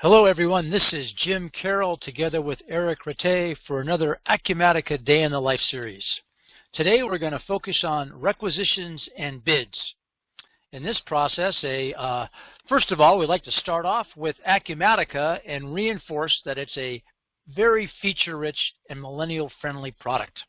Hello everyone, this is Jim Carroll together with Eric Rattay for another Acumatica Day in the Life series. Today we're going to focus on requisitions and bids. In this process, first of all, we'd like to start off with Acumatica and reinforce that it's a very feature-rich and millennial-friendly product.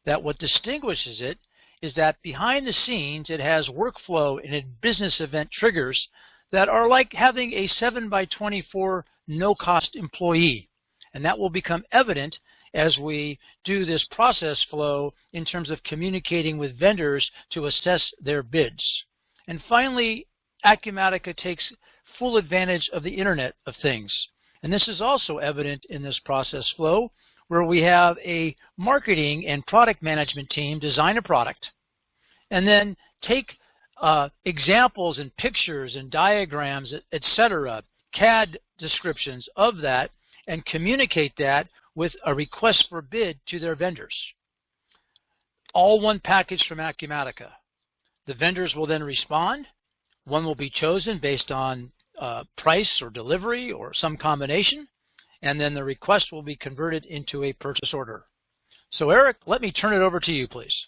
That what distinguishes it is that behind the scenes it has workflow and business event triggers that are like having a 7x24 no-cost employee. And that will become evident as we do this process flow in terms of communicating with vendors to assess their bids. And finally, Acumatica takes full advantage of the Internet of Things. And this is also evident in this process flow where we have a marketing and product management team design a product and then take examples and pictures and diagrams, etc., CAD descriptions of that, and communicate that with a request for bid to their vendors. All one package from Acumatica. The vendors will then respond. One will be chosen based on price or delivery or some combination, and then the request will be converted into a purchase order. So Eric, let me turn it over to you, please.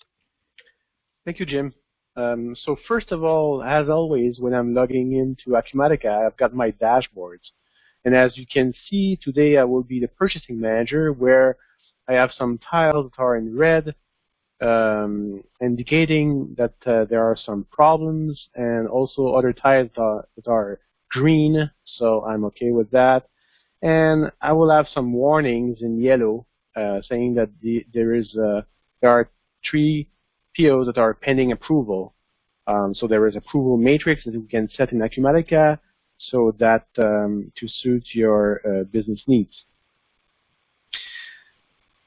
Thank you, Jim. So first of all, as always, when I'm logging into Acumatica, I've got my dashboards. And as you can see, today I will be the purchasing manager where I have some tiles that are in red, indicating that there are some problems, and also other tiles that are green, so I'm okay with that. And I will have some warnings in yellow saying that there are 3 POs that are pending approval. So there is approval matrix that we can set in Acumatica so that to suit your business needs.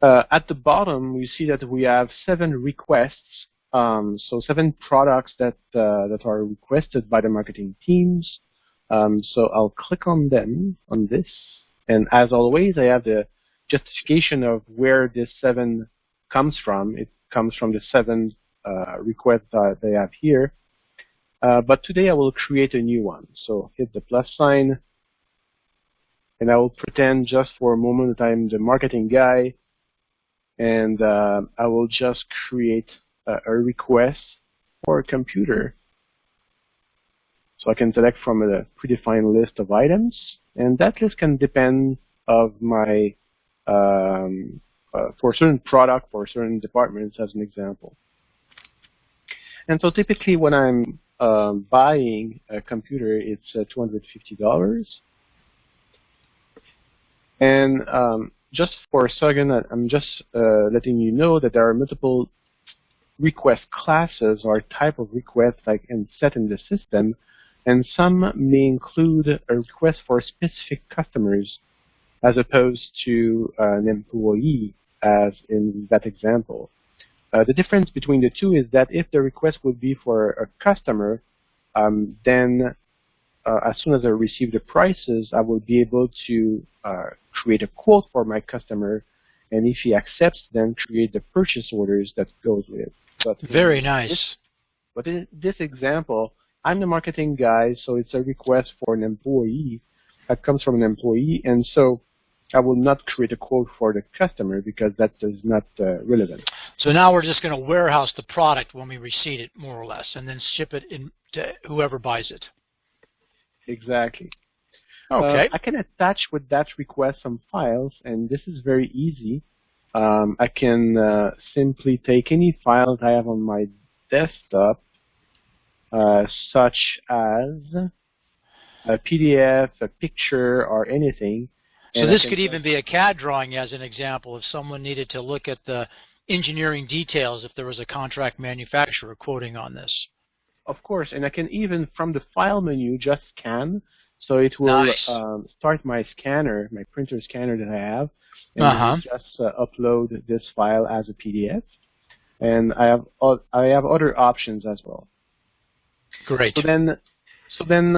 At the bottom, you see that we have 7 requests, so 7 products that are requested by the marketing teams. So I'll click on them, on this, and as always, I have the justification of where this 7 comes from. It comes from the 7 requests that they have here. But today I will create a new one. So hit the plus sign, and I will pretend just for a moment that I'm the marketing guy, and I will just create a request for a computer. So I can select from a predefined list of items, and that list can depend of my for a certain product, for certain departments, as an example. And so typically when I'm buying a computer, it's $250. And just for a second, I'm just letting you know that there are multiple request classes or type of requests I can set in the system, and some may include a request for specific customers as opposed to an employee, as in that example. The difference between the two is that if the request would be for a customer, then as soon as I receive the prices, I will be able to create a quote for my customer, and if he accepts, then create the purchase orders that goes with it. But very nice. But in this example, I'm the marketing guy, so it's a request for an employee that comes from an employee, and so I will not create a quote for the customer because that is not relevant. So now we're just going to warehouse the product when we receive it, more or less, and then ship it to whoever buys it. Exactly. Okay. I can attach with that request some files, and this is very easy. I can simply take any files I have on my desktop, such as a PDF, a picture, or anything. So this could even be a CAD drawing, as an example, if someone needed to look at the engineering details, if there was a contract manufacturer quoting on this. Of course, and I can even, from the file menu, just scan. So it will start my scanner, my printer scanner that I have, and just upload this file as a PDF. And I have other options as well. Great. So then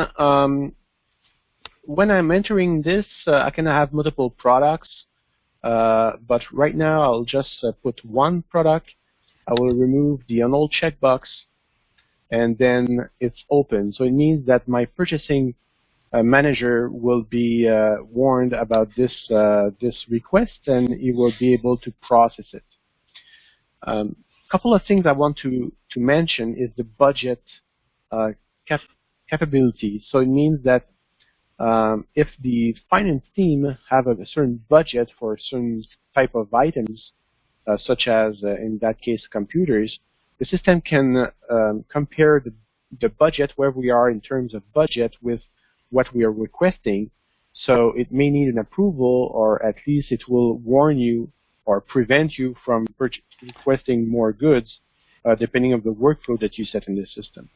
when I'm entering this, I can have multiple products, but right now I'll just put one product. I will remove the unhold checkbox, and then it's open. So it means that my purchasing manager will be warned about this request, and he will be able to process it. Couple of things I want to mention is the budget capability. So it means that if the finance team have a certain budget for a certain type of items, such as in that case computers, the system can compare the budget, where we are in terms of budget, with what we are requesting. So it may need an approval, or at least it will warn you or prevent you from requesting more goods, depending on the workflow that you set in the system.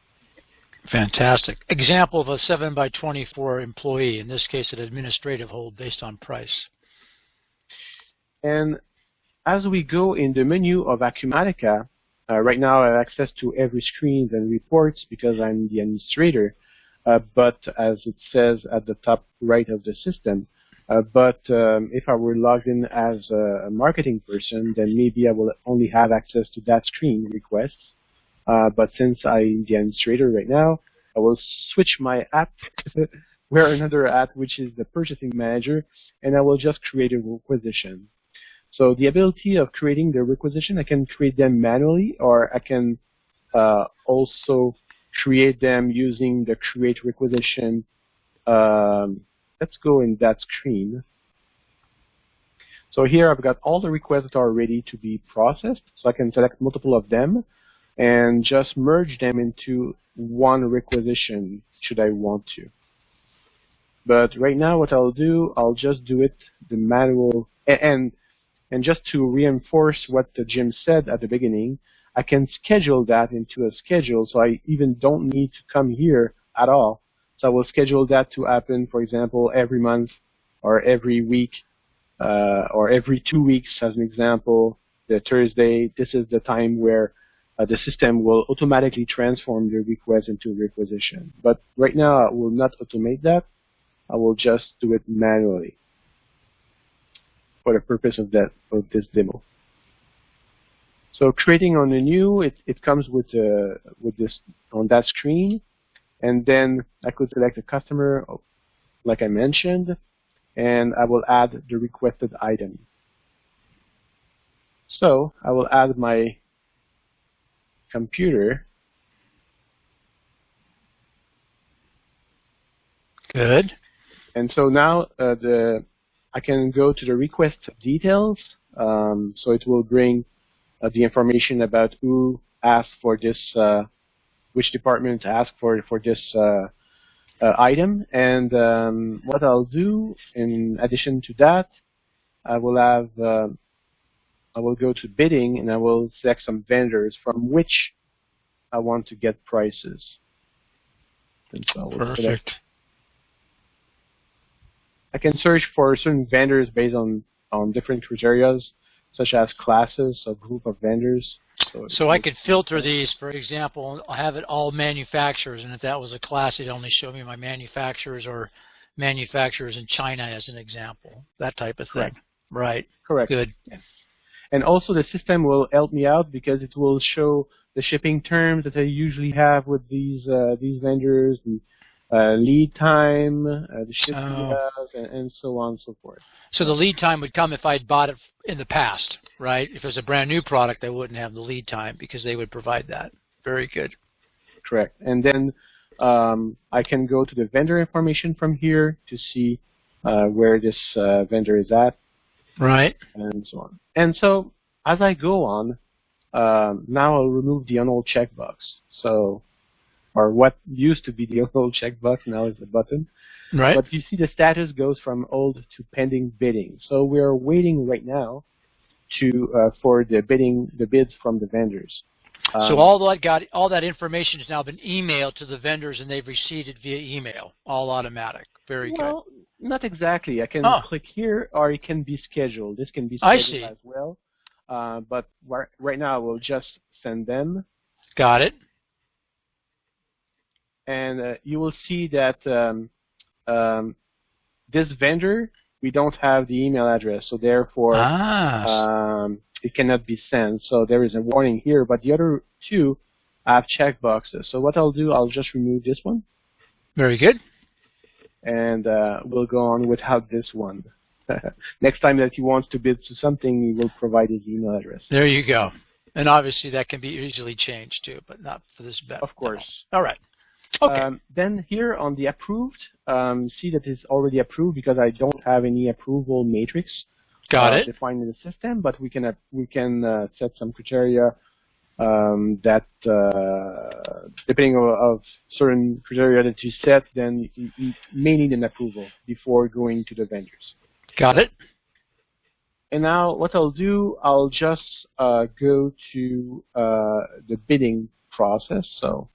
Fantastic. Example of a 7 by 24 employee, in this case an administrative hold based on price. And as we go in the menu of Acumatica, right now I have access to every screen and reports because I'm the administrator, but as it says at the top right of the system, but if I were logged in as a marketing person, then maybe I will only have access to that screen requests. But since I'm the administrator right now, I will switch my app, wear another app, which is the purchasing manager, and I will just create a requisition. So the ability of creating the requisition, I can create them manually, or I can also create them using the create requisition. Let's go in that screen. So here I've got all the requests that are ready to be processed, so I can select multiple of them and just merge them into one requisition should I want to. But right now what I'll do, I'll just do it the manual, and just to reinforce what Jim said at the beginning, I can schedule that into a schedule, so I even don't need to come here at all. So I will schedule that to happen, for example, every month or every week or every 2 weeks, as an example. The Thursday, this is the time where the system will automatically transform the request into a requisition. But right now, I will not automate that. I will just do it manually for the purpose of this demo. So creating on the new, it comes with this on that screen. And then I could select a customer, like I mentioned, and I will add the requested item. So I will add my computer. Good. And so now I can go to the request details. So it will bring the information about who asked for this, which department asked for this item. And what I'll do in addition to that, I will go to bidding, and I will select some vendors from which I want to get prices. And so Perfect. I can search for certain vendors based on different criteria, such as classes or group of vendors. So I could filter these, for example, I'll have it all manufacturers, and if that was a class, it'd only show me my manufacturers or manufacturers in China as an example, that type of thing. Correct. Right. Correct. Good. And also the system will help me out because it will show the shipping terms that I usually have with these vendors, the lead time, the shipping and so on and so forth. So the lead time would come if I'd bought it in the past, right? If it was a brand new product, I wouldn't have the lead time because they would provide that. Very good. Correct. And then I can go to the vendor information from here to see where this vendor is at. Right. And so on. And so as I go on, now I'll remove the on-hold checkbox. So, or what used to be the on-hold checkbox now is a button. Right. But you see the status goes from hold to pending bidding. So we are waiting right now for the bids from the vendors. So all that information has now been emailed to the vendors, and they've received it via email, all automatic. Very good. Well, not exactly. I can click here, or it can be scheduled. This can be scheduled as well. But right now, I will just send them. Got it. And you will see that this vendor, we don't have the email address, so therefore it cannot be sent. So there is a warning here, but the other two have checkboxes. So what I'll do, I'll just remove this one. Very good. and we'll go on without this one. Next time that he wants to bid to something, he will provide his email address. There you go. And obviously that can be easily changed too, but not for this bet. Of course. No. All right. Okay. Then here on the approved, see that it's already approved because I don't have any approval matrix defined in the system, but we can set some criteria that depending of certain criteria that you set, then you may need an approval before going to the vendors. Got it. And now what I'll do, I'll just go to the bidding process. So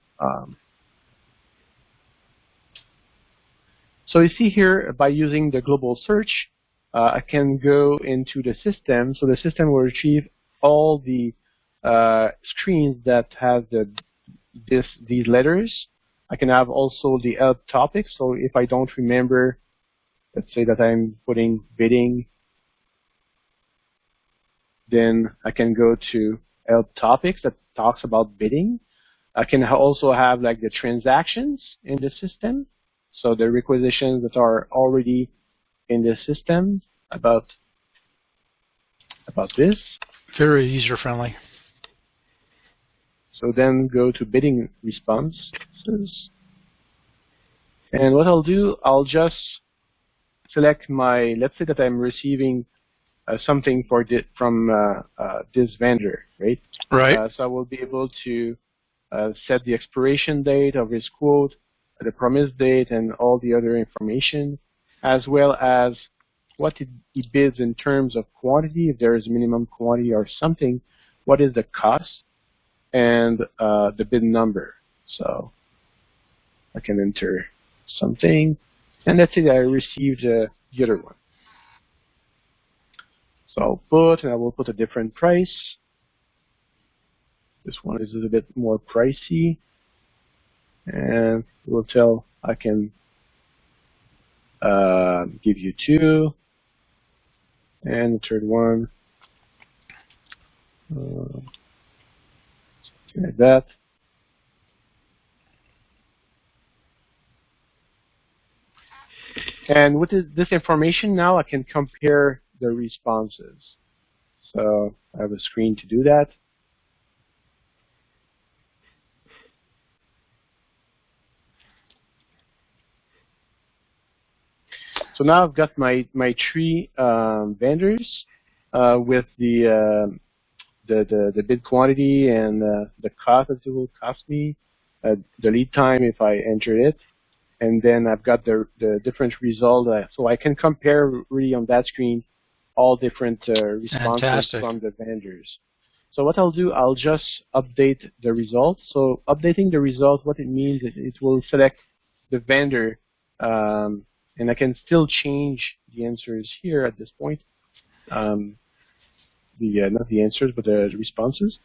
you see here, by using the global search, I can go into the system. So the system will retrieve all the screens that have these letters. I can have also the help topics. So if I don't remember, let's say that I'm putting bidding, then I can go to help topics that talks about bidding. I can also have like the transactions in the system. So the requisitions that are already in the system about this. Very user-friendly. So then go to bidding responses. And what I'll do, I'll just select let's say that I'm receiving something from this vendor, right? Right. So I will be able to set the expiration date of his quote, the promise date, and all the other information, as well as what he bids in terms of quantity, if there is minimum quantity or something, what is the cost, and the bid number. So I can enter something, and let's say that I received the other one. So I will put a different price. This one is a little bit more pricey. And we'll tell I can give you 2. And the third one, something like that. And with this information now, I can compare the responses. So I have a screen to do that. So now I've got my 3 vendors with the bid quantity and the cost that it will cost me, the lead time if I enter it, and then I've got the different result. So I can compare really on that screen all different responses Fantastic. From the vendors. So what I'll do, I'll just update the result. So updating the result, what it means is it will select the vendor. And I can still change the answers here at this point. Not the answers, but the responses.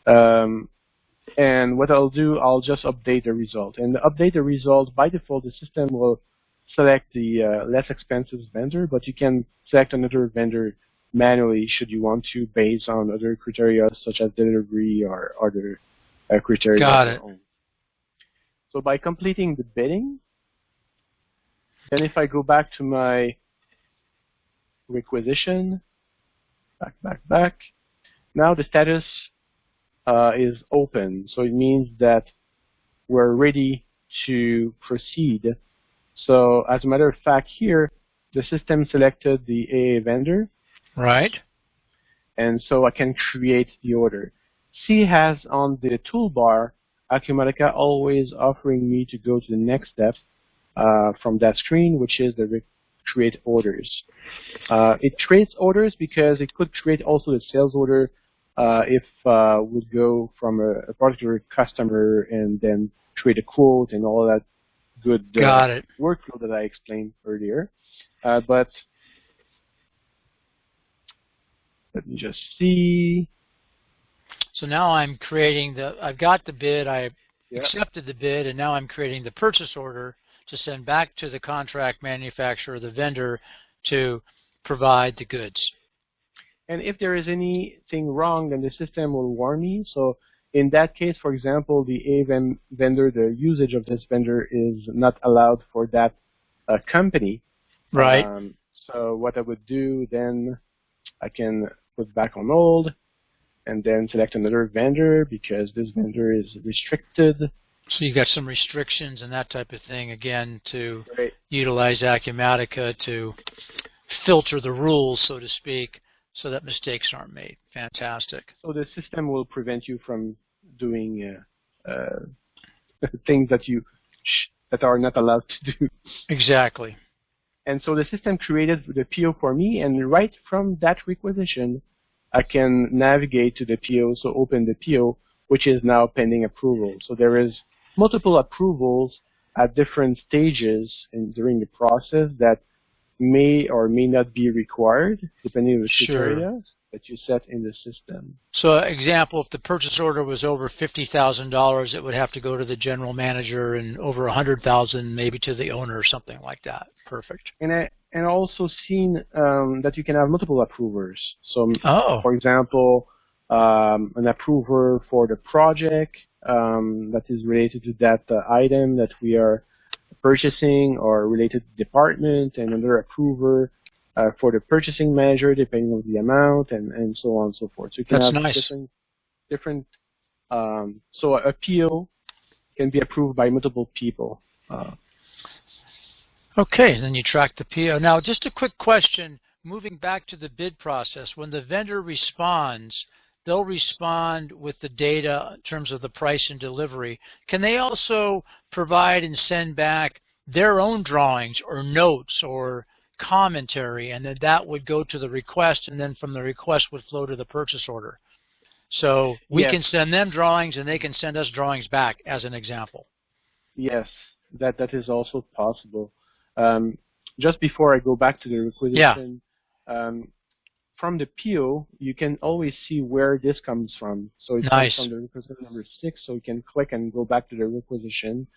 And what I'll do, I'll just update the result. And to update the result, by default, the system will select the less expensive vendor, but you can select another vendor manually should you want to, based on other criteria such as delivery or other criteria. Got it. So by completing the bidding, then if I go back to my requisition, back, now the status is open. So it means that we're ready to proceed. So as a matter of fact here, the system selected the AA vendor. Right. And so I can create the order. C has on the toolbar, Acumatica always offering me to go to the next step. From that screen, which is the create orders. It creates orders because it could create also the sales order if we go from a particular customer and then create a quote and all that good workflow that I explained earlier. But let me just see. So now I'm creating I've got the bid, I accepted the bid, and now I'm creating the purchase order to send back to the contract manufacturer, the vendor, to provide the goods. And if there is anything wrong, then the system will warn me. So in that case, for example, the A vendor, the usage of this vendor is not allowed for that company. Right. So what I would do then, I can put back on hold and then select another vendor because this vendor is restricted. So you've got some restrictions and that type of thing, again, to Right. utilize Acumatica to filter the rules, so to speak, so that mistakes aren't made. Fantastic. So the system will prevent you from doing things that are not allowed to do. Exactly. And so the system created the PO for me, and right from that requisition, I can navigate to the PO, so open the PO, which is now pending approval. So there is multiple approvals at different stages during the process that may or may not be required, depending on the criteria that you set in the system. So, example, if the purchase order was over $50,000, it would have to go to the general manager, and over $100,000 maybe to the owner or something like that. Perfect. And I also seen that you can have multiple approvers. So, for example, an approver for the project that is related to that item that we are purchasing or related department, and another approver for the purchasing manager depending on the amount, and so on and so forth. So you can have different so a PO can be approved by multiple people. Okay, and then you track the PO. Now, just a quick question, moving back to the bid process. When the vendor responds, they'll respond with the data in terms of the price and delivery. Can they also provide and send back their own drawings or notes or commentary, and then that would go to the request, and then from the request would flow to the purchase order? So we can send them drawings, and they can send us drawings back, as an example. Yes, that is also possible. Just before I go back to the requisition, from the PO, you can always see where this comes from. So it comes from the requisition number 6, so you can click and go back to the requisition.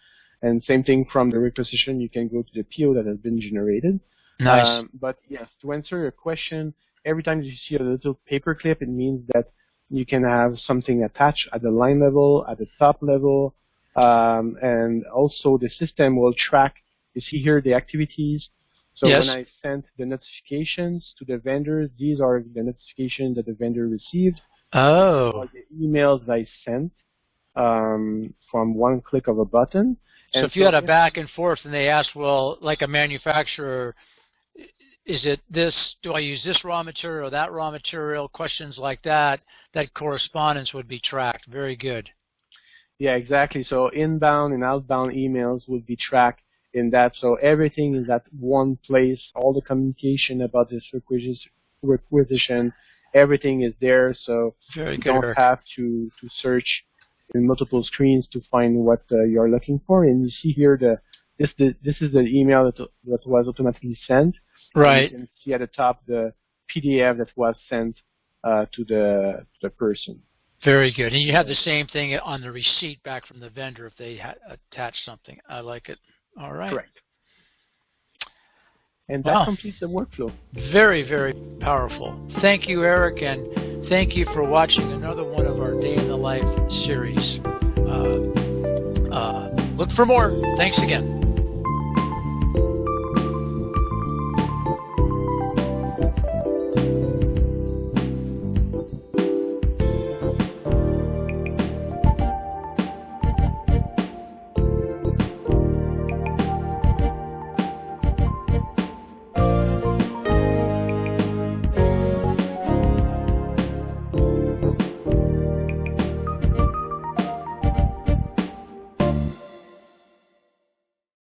And same thing from the requisition, you can go to the PO that has been generated. Nice. But yes, to answer your question, every time you see a little paperclip, it means that you can have something attached at the line level, at the top level, and also the system will track. You see here the activities. So when I sent the notifications to the vendors, these are the notifications that the vendor received. Or the emails that I sent from one click of a button. So if you had a back and forth and they asked, well, like a manufacturer, is it this, do I use this raw material or that raw material, questions like that, that correspondence would be tracked. Very good. Yeah, exactly. So inbound and outbound emails would be tracked in that. So everything is at one place. All the communication about this requisition, everything is there. So you don't have to search in multiple screens to find what you're looking for. And you see here this is the email that was automatically sent. Right. And you can see at the top the PDF that was sent to the person. Very good. And you have the same thing on the receipt back from the vendor if they attach something. I like it. All right. Correct. And that completes the workflow. Very, very powerful. Thank you, Eric, and thank you for watching another one of our Day in the Life series. Look for more. Thanks again.